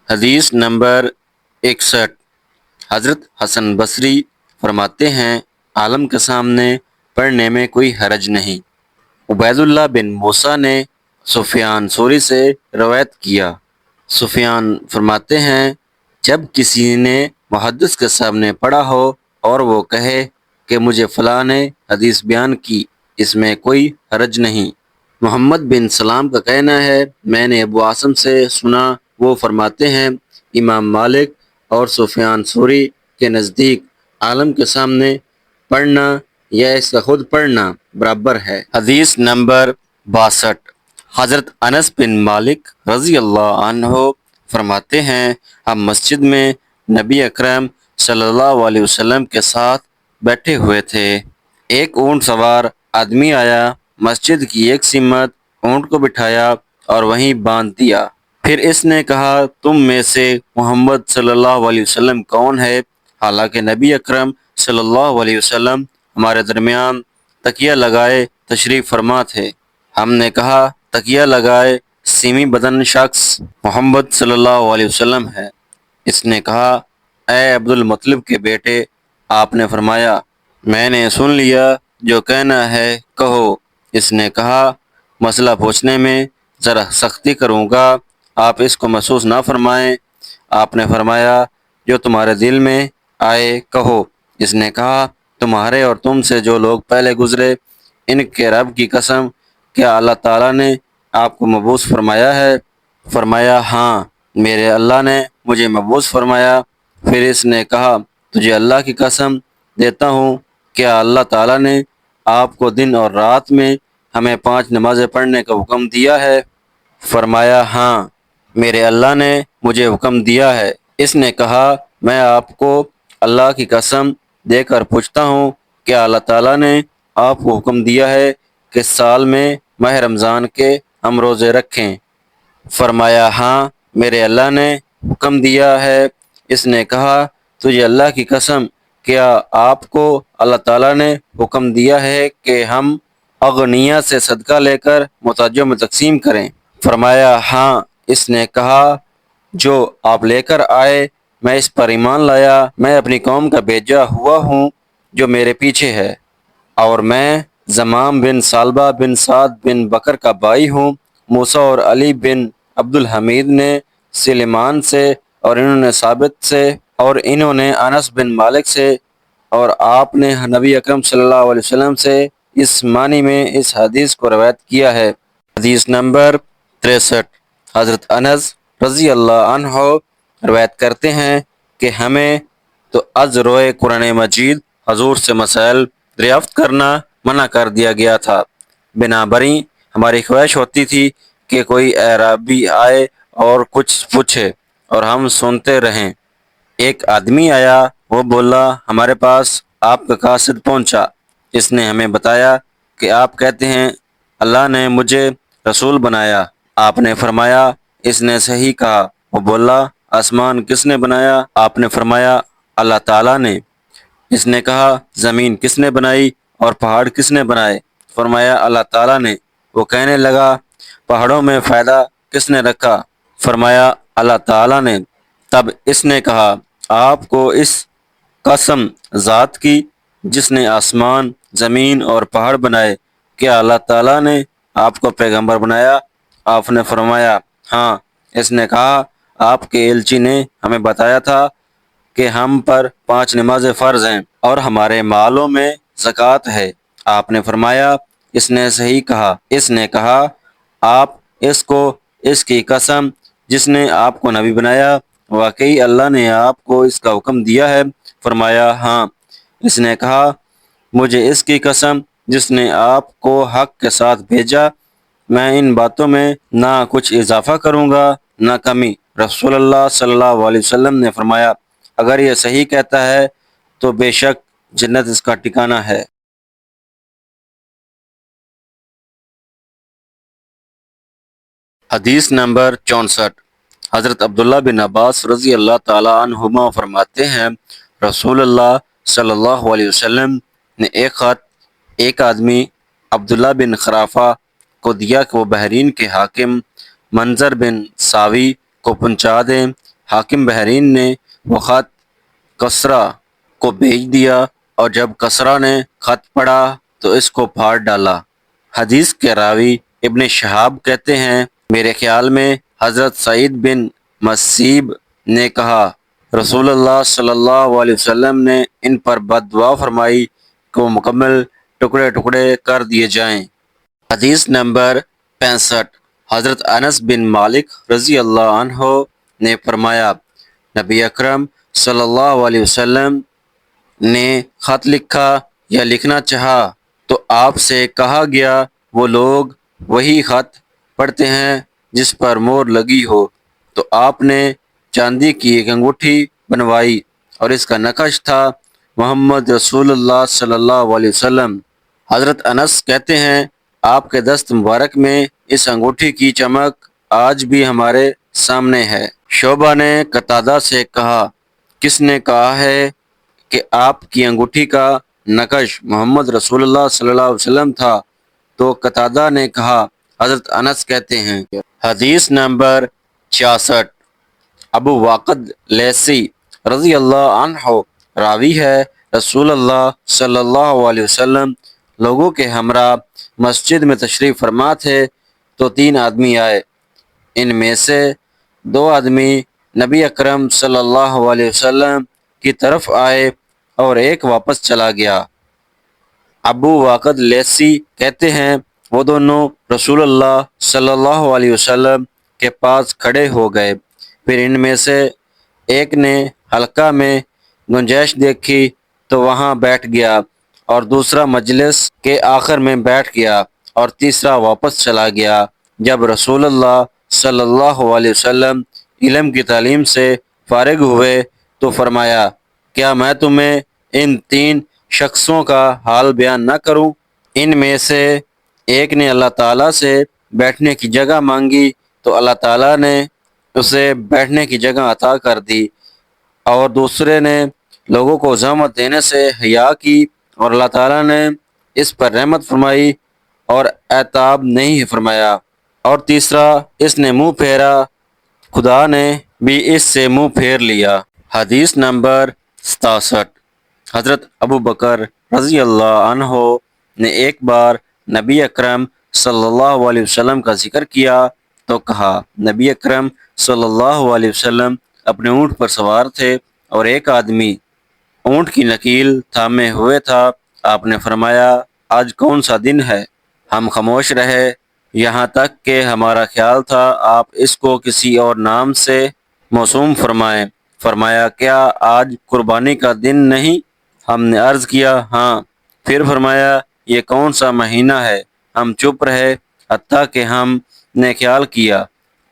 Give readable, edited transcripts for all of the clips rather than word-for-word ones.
حدیث نمبر 61۔ حضرت حسن بصری فرماتے ہیں عالم کے سامنے پڑھنے میں کوئی حرج نہیں۔ عبید اللہ بن موسیٰ نے سفیان ثوری سے روایت کیا۔ سفیان فرماتے ہیں جب کسی نے محدث کے سامنے پڑھا ہو اور وہ کہے کہ مجھے فلاں نے حدیث بیان کی، اس میں کوئی حرج نہیں۔ محمد بن سلام کا کہنا ہے میں نے ابو عاصم سے سنا، وہ فرماتے ہیں امام مالک اور سفیان ثوری کے نزدیک عالم کے سامنے پڑھنا یا اس کا خود پڑھنا برابر ہے۔ حدیث نمبر 62۔ حضرت انس بن مالک رضی اللہ عنہ فرماتے ہیں ہم مسجد میں نبی اکرم صلی اللہ علیہ وسلم کے ساتھ بیٹھے ہوئے تھے۔ ایک اونٹ سوار آدمی آیا، مسجد کی ایک سمت اونٹ کو بٹھایا اور وہیں باندھ دیا۔ پھر اس نے کہا تم میں سے محمد صلی اللہ علیہ وسلم کون ہے؟ حالانکہ نبی اکرم صلی اللہ علیہ وسلم ہمارے درمیان تکیہ لگائے تشریف فرما تھے۔ ہم نے کہا تکیہ لگائے سیمی بدن شخص محمد صلی اللہ علیہ وسلم ہے۔ اس نے کہا اے عبد المطلب کے بیٹے، آپ نے فرمایا میں نے سن لیا، جو کہنا ہے کہو۔ اس نے کہا مسئلہ پوچھنے میں ذرا سختی کروں گا، آپ اس کو محسوس نہ فرمائیں۔ آپ نے فرمایا جو تمہارے دل میں آئے کہو۔ اس نے کہا تمہارے اور تم سے جو لوگ پہلے گزرے ان کے رب کی قسم، کیا اللہ تعالیٰ نے آپ کو مبعوث فرمایا ہے؟ فرمایا ہاں، میرے اللہ نے مجھے مبعوث فرمایا۔ پھر اس نے کہا تجھے اللہ کی قسم دیتا ہوں، کیا اللہ تعالیٰ نے آپ کو دن اور رات میں ہمیں 5 نمازیں پڑھنے کا حکم دیا ہے؟ فرمایا ہاں، میرے اللہ نے مجھے حکم دیا ہے۔ اس نے کہا میں آپ کو اللہ کی قسم دے کر پوچھتا ہوں، کیا اللہ تعالیٰ نے آپ کو حکم دیا ہے کہ سال میں ماہ رمضان کے ہم روزے رکھیں؟ فرمایا ہاں، میرے اللہ نے حکم دیا ہے۔ اس نے کہا تجھے اللہ کی قسم، کیا آپ کو اللہ تعالیٰ نے حکم دیا ہے کہ ہم اغنیا سے صدقہ لے کر محتاجوں میں تقسیم کریں؟ فرمایا ہاں۔ اس نے کہا جو آپ لے کر آئے میں اس پر ایمان لایا، میں اپنی قوم کا بھیجا ہوا ہوں جو میرے پیچھے ہے، اور میں زمام بن سالبہ بن سعد بن بکر کا بھائی ہوں۔ موسیٰ اور علی بن عبد الحمید نے سلیمان سے، اور انہوں نے ثابت سے، اور انہوں نے انس بن مالک سے، اور آپ نے نبی اکرم صلی اللہ علیہ وسلم سے اس معنی میں اس حدیث کو روایت کیا ہے۔ حدیث نمبر 63۔ حضرت انس رضی اللہ عنہ روایت کرتے ہیں کہ ہمیں تو از روئے قرآن مجید حضور سے مسائل دریافت کرنا منع کر دیا گیا تھا، بنا بری ہماری خواہش ہوتی تھی کہ کوئی اعرابی آئے اور کچھ پوچھے اور ہم سنتے رہیں۔ ایک آدمی آیا، وہ بولا ہمارے پاس آپ کا قاصد پہنچا، اس نے ہمیں بتایا کہ آپ کہتے ہیں اللہ نے مجھے رسول بنایا۔ آپ نے فرمایا اس نے صحیح کہا۔ وہ بولا آسمان کس نے بنایا؟ آپ نے فرمایا اللہ تعالیٰ نے۔ اس نے کہا زمین کس نے بنائی اور پہاڑ کس نے بنائے؟ فرمایا اللہ تعالیٰ نے۔ وہ کہنے لگا پہاڑوں میں فائدہ کس نے رکھا؟ فرمایا اللہ تعالیٰ نے۔ تب اس نے کہا آپ کو اس قسم ذات کی جس نے آسمان، زمین اور پہاڑ بنائے، کیا اللہ تعالیٰ نے آپ کو پیغمبر بنایا؟ آپ نے فرمایا ہاں۔ اس نے کہا آپ کے الچی نے ہمیں بتایا تھا کہ ہم پر 5 نمازیں فرض ہیں اور ہمارے مالوں میں زکوٰۃ ہے۔ آپ نے فرمایا اس نے صحیح کہا۔ اس نے کہا آپ اس کو اس کی قسم جس نے آپ کو نبی بنایا، واقعی اللہ نے آپ کو اس کا حکم دیا ہے؟ فرمایا ہاں۔ اس نے کہا مجھے اس کی قسم جس نے آپ کو حق کے ساتھ بھیجا، میں ان باتوں میں نہ کچھ اضافہ کروں گا نہ کمی۔ رسول اللہ صلی اللہ علیہ وسلم نے فرمایا اگر یہ صحیح کہتا ہے تو بے شک جنت اس کا ٹھکانہ ہے۔ حدیث نمبر 64۔ حضرت عبداللہ بن عباس رضی اللہ تعالیٰ عنہما فرماتے ہیں رسول اللہ صلی اللہ علیہ وسلم نے ایک خط ایک آدمی عبداللہ بن خرافہ کو دیا کہ وہ بحرین کے حاکم منظر بن ساوی کو پہنچا دیں۔ حاکم بحرین نے وہ خط کسرا کو بھیج دیا اور جب کسرا نے خط پڑھا تو اس کو پھاڑ ڈالا۔ حدیث کے راوی ابن شہاب کہتے ہیں میرے خیال میں حضرت سعید بن مسیب نے کہا رسول اللہ صلی اللہ علیہ وسلم نے ان پر بد دعا فرمائی کہ وہ مکمل ٹکڑے ٹکڑے کر دیے جائیں۔ حدیث نمبر 65 حضرت انس بن مالک رضی اللہ عنہ نے فرمایا نبی اکرم صلی اللہ علیہ وسلم نے خط لکھا یا لکھنا چاہا تو آپ سے کہا گیا وہ لوگ وہی خط پڑھتے ہیں جس پر مور لگی ہو، تو آپ نے چاندی کی ایک انگوٹھی بنوائی اور اس کا نقش تھا محمد رسول اللہ صلی اللہ علیہ وسلم۔ حضرت انس کہتے ہیں آپ کے دست مبارک میں اس انگوٹھی کی چمک آج بھی ہمارے سامنے ہے۔ شعبہ نے قتادہ سے کہا کس نے کہا ہے کہ آپ کی انگوٹھی کا نقش محمد رسول اللہ صلی اللہ علیہ وسلم تھا؟ تو قتادہ نے کہا حضرت انس کہتے ہیں۔ حدیث نمبر 66 ابو واقد لیثی رضی اللہ عنہ راوی ہے رسول اللہ صلی اللہ علیہ وسلم لوگوں کے ہمراہ مسجد میں تشریف فرما تھے تو 3 آدمی آئے، ان میں سے 2 آدمی نبی اکرم صلی اللہ علیہ وسلم کی طرف آئے اور ایک واپس چلا گیا۔ ابو واقد لیثی کہتے ہیں وہ دونوں رسول اللہ صلی اللہ علیہ وسلم کے پاس کھڑے ہو گئے، پھر ان میں سے ایک نے حلقہ میں گنجائش دیکھی تو وہاں بیٹھ گیا اور دوسرا مجلس کے آخر میں بیٹھ گیا اور تیسرا واپس چلا گیا۔ جب رسول اللہ صلی اللہ علیہ وسلم علم کی تعلیم سے فارغ ہوئے تو فرمایا کیا میں تمہیں ان 3 شخصوں کا حال بیان نہ کروں؟ ان میں سے ایک نے اللہ تعالیٰ سے بیٹھنے کی جگہ مانگی تو اللہ تعالیٰ نے اسے بیٹھنے کی جگہ عطا کر دی، اور دوسرے نے لوگوں کو زحمت دینے سے حیا کی اور اللہ تعالیٰ نے اس پر رحمت فرمائی اور عتاب نہیں فرمایا، اور تیسرا اس نے منہ پھیرا، خدا نے بھی اس سے منہ پھیر لیا۔ حدیث نمبر 67 حضرت ابو بکر رضی اللہ عنہ نے ایک بار نبی اکرم صلی اللہ علیہ وسلم کا ذکر کیا تو کہا نبی اکرم صلی اللہ علیہ وسلم اپنے اونٹ پر سوار تھے اور ایک آدمی اونٹ کی نکیل تھامے ہوئے تھا۔ آپ نے فرمایا آج کون سا دن ہے؟ ہم خاموش رہے یہاں تک کہ ہمارا خیال تھا آپ اس کو کسی اور نام سے موسوم فرمائیں۔ فرمایا کیا آج قربانی کا دن نہیں؟ ہم نے عرض کیا ہاں۔ پھر فرمایا یہ کون سا مہینہ ہے؟ ہم چپ رہے حتیٰ کہ ہم نے خیال کیا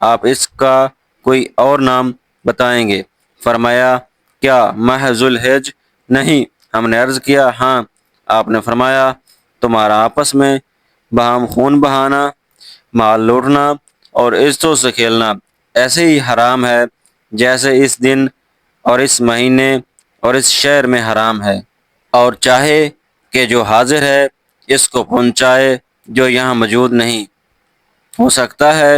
آپ اس کا کوئی اور نام بتائیں گے۔ فرمایا کیا ماہ ذو الحج نہیں؟ ہم نے عرض کیا ہاں۔ آپ نے فرمایا تمہارا آپس میں باہم خون بہانا، مال لوٹنا اور عزتوں سے کھیلنا ایسے ہی حرام ہے جیسے اس دن اور اس مہینے اور اس شہر میں حرام ہے، اور چاہے کہ جو حاضر ہے اس کو پہنچائے جو یہاں موجود نہیں، ہو سکتا ہے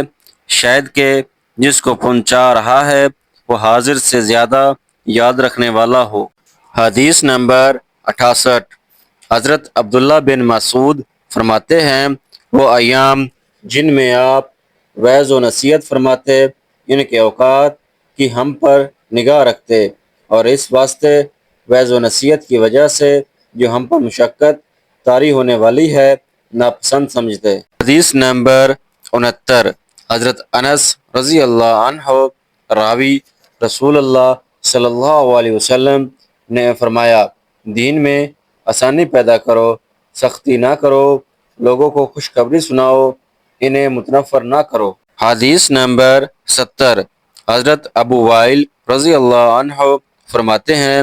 شاید کہ جس کو پہنچا رہا ہے وہ حاضر سے زیادہ یاد رکھنے والا ہو۔ حدیث نمبر 68 حضرت عبداللہ بن مسعود فرماتے ہیں وہ ایام جن میں آپ وعظ و نصیحت فرماتے ان کے اوقات کی ہم پر نگاہ رکھتے، اور اس واسطے وعظ و نصیحت کی وجہ سے جو ہم پر مشقت طاری ہونے والی ہے ناپسند سمجھتے۔ حدیث نمبر 69 حضرت انس رضی اللہ عنہ راوی رسول اللہ صلی اللہ علیہ وسلم نے فرمایا دین میں آسانی پیدا کرو، سختی نہ کرو، لوگوں کو خوشخبری سناؤ، انہیں متنفر نہ کرو۔ حدیث نمبر 70 حضرت ابو وائل رضی اللہ عنہ فرماتے ہیں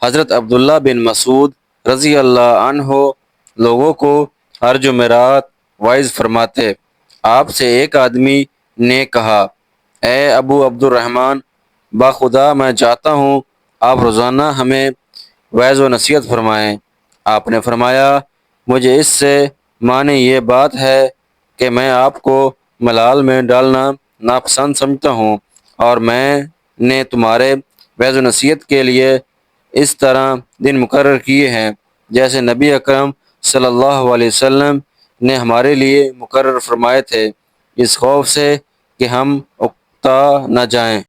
حضرت عبداللہ بن مسعود رضی اللہ عنہ لوگوں کو ہر جمعرات وعظ فرماتے۔ آپ سے ایک آدمی نے کہا اے ابو عبد الرحمن باخدا میں چاہتا ہوں آپ روزانہ ہمیں وعظ و نصیحت فرمائیں۔ آپ نے فرمایا مجھے اس سے معنی یہ بات ہے کہ میں آپ کو ملال میں ڈالنا ناپسند سمجھتا ہوں، اور میں نے تمہارے وعظ و نصیحت کے لیے اس طرح دن مقرر کیے ہیں جیسے نبی اکرم صلی اللہ علیہ وسلم نے ہمارے لیے مقرر فرمائے تھے، اس خوف سے کہ ہم اکتا نہ جائیں۔